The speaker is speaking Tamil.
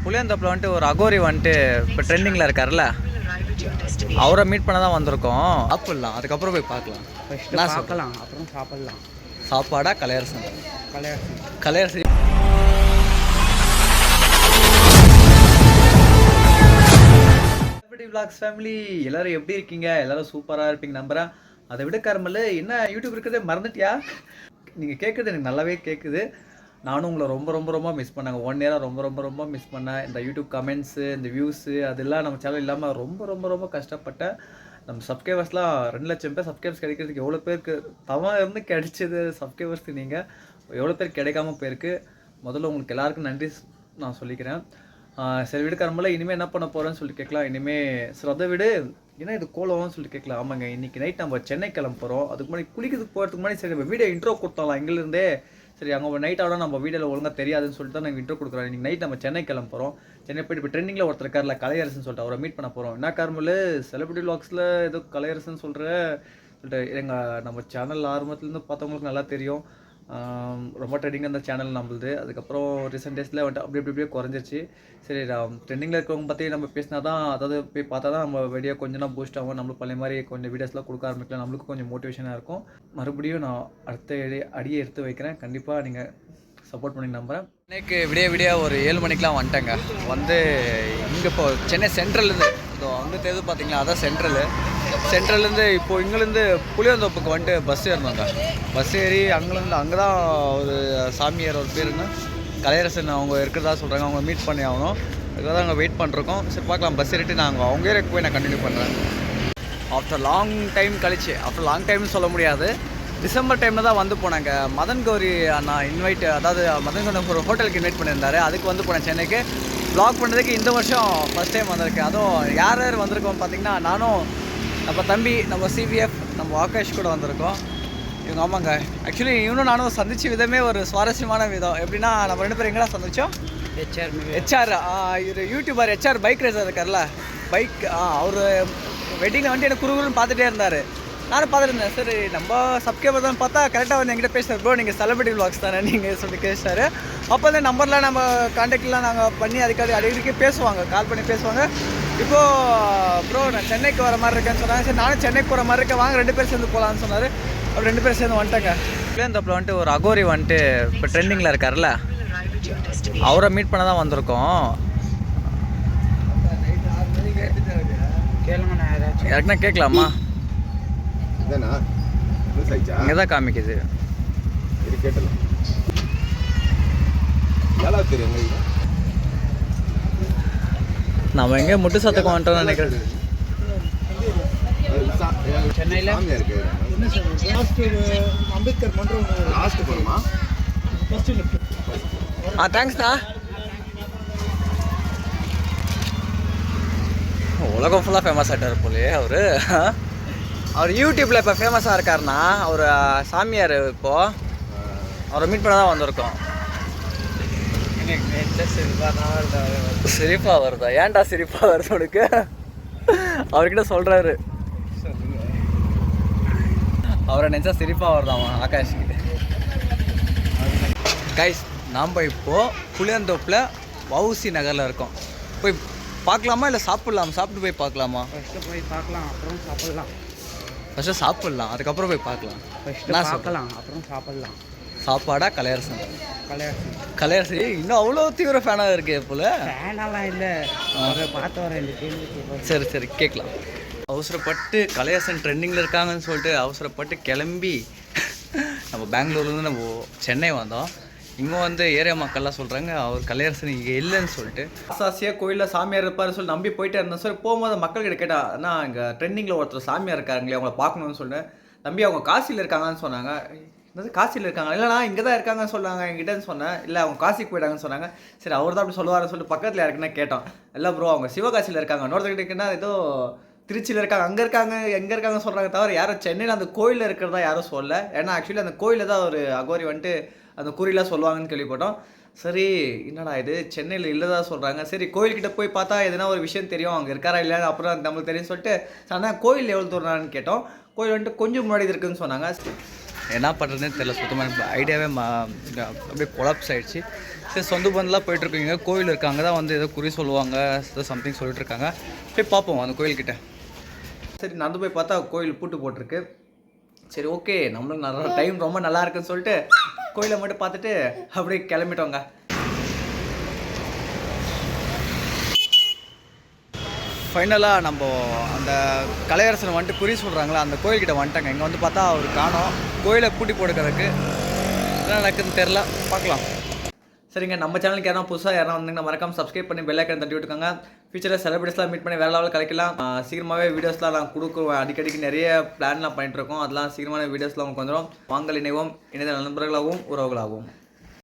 புளியந்தோப்பில் வந்துட்டு ஒரு அகோரி வந்துட்டு இப்போ ட்ரெண்டிங்கில் இருக்கார்ல, அவரை மீட் பண்ண தான் வந்திருக்கோம். சாப்பிட்லாம், அதுக்கப்புறம் போய் பார்க்கலாம். நான் பார்க்கலாம், அப்புறம் சாப்பிட்லாம். சாப்பாடா கலையரசன்? கலையரசன். கலையரசன். விளாக்ஸ் ஃபேமிலி எல்லோரும் எப்படி இருக்கீங்க? எல்லோரும் சூப்பராக இருப்பீங்க நம்புகிறேன். அதை விட கருமல் என்ன யூடியூப் இருக்கிறதே மறந்துட்டியா? நீங்கள் கேட்குறது எனக்கு நல்லாவே கேட்குது. நானும் உங்களை ரொம்ப ரொம்ப ரொம்ப மிஸ் பண்ணேங்க. 1 இயராக ரொம்ப ரொம்ப ரொம்ப மிஸ் பண்ணேன். இந்த யூடியூப் கமெண்ட்ஸு, இந்த வியூஸு அதெல்லாம் நம்ம சேனல் இல்லாமல் ரொம்ப ரொம்ப ரொம்ப கஷ்டப்பட்டேன். நம்ம சப்ஸ்கிரைபர்ஸ்லாம் 2 லட்சம் பேர் சப்ஸ்கிரைபர்ஸ் கிடைக்கிறதுக்கு எவ்வளோ பேருக்கு தவம் இருந்து கிடைச்சது சப்ஸ்கிரைபர்ஸ்க்கு. நீங்கள் எவ்வளோ பேர் கிடைக்காம போயிருக்கு. முதல்ல உங்களுக்கு எல்லாருக்கும் நன்றி நான் சொல்லிக்கிறேன். சரி வீடுக்காரம்பல இனிமேல் என்ன பண்ண போகிறேன்னு சொல்லிட்டு கேட்கலாம். இனிமேல் சிறத விடு ஏன்னா இது கோலம்னு சொல்லிட்டு கேட்கலாம். ஆமாங்க, இன்றைக்கி நைட் நம்ம சென்னை கிளம்ப போகிறோம். அதுக்கு முன்னாடி குளிக்கிறதுக்கு போகிறதுக்கு முன்னாடி சரி நம்ம வீடியோ இன்ட்ரோ கொடுத்தாலாம் இங்கிலிருந்தே. சரி அங்கே நைட்டோட நம்ம வீடியோவில் ஒழுங்காக தெரியாதுன்னு சொல்லிட்டு தான் நாங்கள் இன்ட்ரோ கொடுக்குறோம். இன்றைக்கி நைட் நம்ம சென்னை கிளம்ப போகிறோம். சென்னை போய்ட்டு இப்போ ட்ரெண்டிங்கில் ஒருத்தர் இருக்கார்ல கலையரசன் சொல்லிட்டு அவரை மீட் பண்ண போகிறோம். என்ன காரணமில்ல செலிபிரிட்டி விளாக்ஸில் ஏதோ கலையரசன் சொல்லிட்டு நம்ம சேனல் ஆரம்பத்துலேருந்து பார்த்தவங்களுக்கு நல்லா தெரியும். ரொம்ப ட்ரெண்டிங்காக இருந்த சேனல் நம்மளுது. அதுக்கப்புறம் ரீசெண்ட் டேஸில் வந்துட்டு அப்படியே குறைஞ்சிருச்சு. சரி ட்ரெண்டிங்கில் இருக்கிறவங்க பற்றி நம்ம பேசினா தான், அதாவது போய் பார்த்தா தான் நம்ம வீடியோ கொஞ்சம் பூஸ்ட் ஆகும். நம்மளுக்கு பழைய மாதிரி கொஞ்சம் வீடியோஸ்லாம் கொடுக்க ஆரம்பிக்கலாம். நம்மளுக்கு கொஞ்சம் மோட்டிவேஷனாக இருக்கும். மறுபடியும் நான் அடுத்த அடியை எடுத்து வைக்கிறேன். கண்டிப்பாக நீங்கள் சப்போர்ட் பண்ணி நம்புகிறேன். இன்னைக்கு விடிய ஒரு 7 மணிக்கெலாம் வந்துட்டேங்க. வந்து இங்கே இப்போ சென்னை சென்ட்ரல்லேருந்து இதோ அங்கே தெரியுது பார்த்தீங்களா, அதான் சென்ட்ரல்லேருந்து இப்போது இங்கேருந்து புளியந்தோப்புக்கு வந்துட்டு பஸ் ஏறினாங்க. பஸ் ஏறி அங்கே தான் ஒரு சாமியார் ஒரு பேருன்னு கலையரசன் அவங்க இருக்கிறதா சொல்கிறாங்க. அவங்க மீட் பண்ணி ஆகணும். அதுக்காக தான் அங்கே வெயிட் பண்ணுறோம். சரி பார்க்கலாம். பஸ் ஏறிட்டு நாங்கள் அவங்க ஏரியாவுக்கு போய் நான் கண்டினியூ பண்ணுறேன். ஆஃப்டர் லாங் டைம் கழிச்சு, ஆஃப்டர் லாங் டைம்னு சொல்ல முடியாது, டிசம்பர் டைமில் தான் வந்து போனாங்க. மதன் கௌரி அண்ணா அதாவது மதன் கௌரி ஒரு ஹோட்டலுக்கு இன்வைட் பண்ணியிருந்தாரு. அதுக்கு வந்து போனேன் சென்னைக்கு. வ்ளாக் பண்ணுறதுக்கு இந்த வருஷம் ஃபஸ்ட் டைம் வந்திருக்கேன். அதுவும் யார் யார் வந்திருக்கோம் பார்த்தீங்கன்னா, நானும் நம்ம தம்பி, நம்ம சிவிஎஃப், நம்ம ஆகாஷ் கூட வந்திருக்கோம். இவங்க ஆமாங்க, ஆக்சுவலி இவனும் நானும் சந்தித்த விதமே ஒரு சுவாரஸ்யமான விதம். எப்படின்னா நம்ம 2 பேரும் எங்கடா சந்தித்தோம்? ஹெச்ஆர் இவர் யூடியூபர் ஹெச்ஆர் பைக் ரேசர் இருக்கார்ல, பைக் அவர் வெட்டிங்கில் வந்துட்டு எனக்கு குறுகுறுன்னு பார்த்துட்டே இருந்தார். நானும் பார்த்துட்டு இருந்தேன். சரி நம்ம சப்ஸ்கிரைபர் தான் பார்த்தா கரெக்டாக வந்து எங்கிட்ட பேசுகிறார். ப்ரோ நீங்கள் செலிபிரிட்டி விளாக்ஸ் தானே நீங்கள் சொல்லி கேட்டார். அப்போ வந்து நம்பர்லாம் நம்ம கான்டாக்ட்லாம் நாங்கள் பண்ணி அடிக்கடி பேசுவாங்க, கால் பண்ணி பேசுவாங்க. இப்போது ப்ரோ நான் சென்னைக்கு வர மாதிரி இருக்கேன்னு சொன்னாங்க. சரி நானும் சென்னைக்கு போகிற மாதிரி இருக்கேன், வாங்க 2 பேர் சேர்ந்து போகலான்னு சொன்னார். அவர் 2 பேர் சேர்ந்து வந்துட்டாங்க. புளியந்தோப்பில் வந்துட்டு ஒரு அகோரி வந்துட்டு இப்போ ட்ரெண்டிங்கில் இருக்கார்ல, அவரை மீட் பண்ண தான் வந்திருக்கோம். யாருக்குன்னா கேட்கலாமா? இங்கே தான் காமிக்குது. நம்ம எங்கே முட்டு சத்துக்கு வந்துட்டோம்னு நினைக்கிறேன். சென்னையில் அம்பேத்கர் மன்றம் தேங்க்ஸ்ண்ணா. உலகம் ஃபுல்லாக ஃபேமஸ் ஆகிட்டார் போலே அவர் யூடியூப்பில் இப்போ ஃபேமஸாக இருக்காருண்ணா. அவர் சாமியார். இப்போது அவரை மீட் பண்ண தான் வந்திருக்கோம். சிரிப்பாக வருதா? ஏன்டா சிரிப்பாக வருது உனக்கு? அவர்கிட்ட சொல்கிறாரு, அவரை நினச்சா சிரிப்பாக வருதாமா ஆகாஷ்கிட்ட. கைஸ் நாம் இப்போது புளியந்தோப்பில் வவுசி நகரில் இருக்கோம். போய் பார்க்கலாமா இல்லை சாப்பிட்லாமா? சாப்பிட்டு போய் பார்க்கலாமா? ஃபஸ்ட்டு போய் பார்க்கலாம், அப்புறம் சாப்பிட்லாம். ஃபஸ்ட்டு சாப்பிட்லாம், அதுக்கப்புறம் போய் பார்க்கலாம். நான் பார்க்கலாம், அப்புறம் சாப்பிட்லாம். சாப்பாடா கலையரசன்? கலையரசன் இன்னும் அவ்வளோ தீவிர ஃபேனாக இருக்கு போல். ஃபேனெல்லாம் இல்லை, பார்த்து வரேன். சரி கேட்கலாம். அவசரப்பட்டு கலையரசன் ட்ரெண்டிங்கில் இருக்காங்கன்னு சொல்லிட்டு அவசரப்பட்டு கிளம்பி நம்ம பெங்களூர்லேருந்து நம்ம சென்னை வந்தோம். இங்கே வந்து ஏரியா மக்கள்லாம் சொல்கிறாங்க அவர் கலையரசன் இங்கே இல்லைன்னு சொல்லிட்டு. ஆசாசியாக கோயிலில் சாமியார் இருப்பார் சொல்லி நம்பி போயிட்டே இருந்தேன். சரி போகும்போது மக்கள்கிட்ட கேட்டால் அண்ணா இங்கே ட்ரெண்டிங்கில் ஒருத்தர் சாமியார் இருக்காருங்களே, அவங்கள பார்க்கணுன்னு சொல்லிட்டு. தம்பி அவங்க காசியில் இருக்காங்கன்னு சொன்னாங்க. என்னது காசியில் இருக்காங்க? இல்லைண்ணா இங்கே தான் இருக்காங்கன்னு சொன்னாங்க என்கிட்டன்னு சொன்னேன். இல்லை அவங்க காசிக்கு போயிட்டாங்கன்னு சொன்னாங்க. சரி அவர் தான் அப்படி சொல்லுவாருன்னு சொல்லிட்டு பக்கத்தில் யாருக்குன்னா கேட்டோம். இல்லை ப்ரோ அவங்க சிவகாசியில் இருக்காங்க. இன்னொருத்தர்கிட்டன்னா ஏதோ திருச்சியில் இருக்காங்க, அங்கே இருக்காங்க, எங்கே இருக்காங்க சொல்கிறாங்க தவிர யாரும் சென்னையில் அந்த கோயிலில் இருக்கிறதா யாரும் சொல்லலை. ஏன்னா ஆக்சுவலி அந்த கோயிலில் தான் ஒரு அகோரி வந்துட்டு அந்த குறிலாம் சொல்லுவாங்கன்னு கேள்விப்பட்டோம். சரி என்னடா இது சென்னையில் இல்லைதா சொல்கிறாங்க. சரி கோயில்கிட்ட போய் பார்த்தா எதுனா ஒரு விஷயம் தெரியும், அங்கே இருக்காரா இல்லைன்னு அப்புறம் நம்மளுக்கு தெரியும் சொல்லிட்டு. ஆனால் கோயில் எவ்வளோ தூரம்னு கேட்டோம். கோயில் வந்துட்டு கொஞ்சம் முன்னாடி இருக்குதுன்னு சொன்னாங்க. என்ன பண்ணுறதுன்னு தெரியல, சுத்தமாக ஐடியாவே அப்படியே கொலாப்ஸ் ஆகிடுச்சு. சரி சொந்த பந்தெலாம் போயிட்டுருக்கீங்க, கோவில் இருக்காங்க தான் வந்து ஏதோ குறி சொல்லுவாங்க, ஏதோ சம்திங் சொல்லிட்டு இருக்காங்க. போய் பார்ப்போம் அந்த கோயில்கிட்ட. சரி நடந்து போய் பார்த்தா கோயில் பூட்டு போட்டிருக்கு. சரி ஓகே, நம்மளுக்கு நல்லா டைம் ரொம்ப நல்லா இருக்குன்னு சொல்லிட்டு கோயிலை மட்டும் பார்த்துட்டு அப்படியே கிளம்பிட்டோங்க. ஃபைனலாக நம்ம அந்த கலையரசன் வந்துட்டு குறி சொல்கிறாங்களா அந்த கோயில்கிட்ட வந்துட்டாங்க. இங்கே வந்து பார்த்தா அவர் காணோம், கோயிலை பூட்டி போட்டுக்கிறதுக்கு. என்ன நடக்குதுன்னு தெரில, பார்க்கலாம். சரிங்க, நம்ம சேனலுக்கு யாரும் புதுசாக யாரும் வந்தீங்கன்னா மறக்காம சப்ஸ்கிரைப் பண்ணி பெல் ஐக்கன் தட்டி விட்டுக்கோங்க. ஃபியூச்சரில் செலிபிரிட்டிஸ்லாம் மீட் பண்ணி வேறு லெவலில் கிடைக்கலாம். சீக்கிரமாகவே வீடியோஸ்லாம் நான் கொடுக்குவேன். அடிக்கடிக்கு நிறைய பிளான்லாம் பண்ணிட்டுருக்கோம். அதெல்லாம் சீக்கிரமான வீடியோஸ்லாம் உங்களுக்கு வந்துடும். வாங்கல் இணைவோம், இணைந்த நண்பர்களாகவும் உறவுகளாகவும்.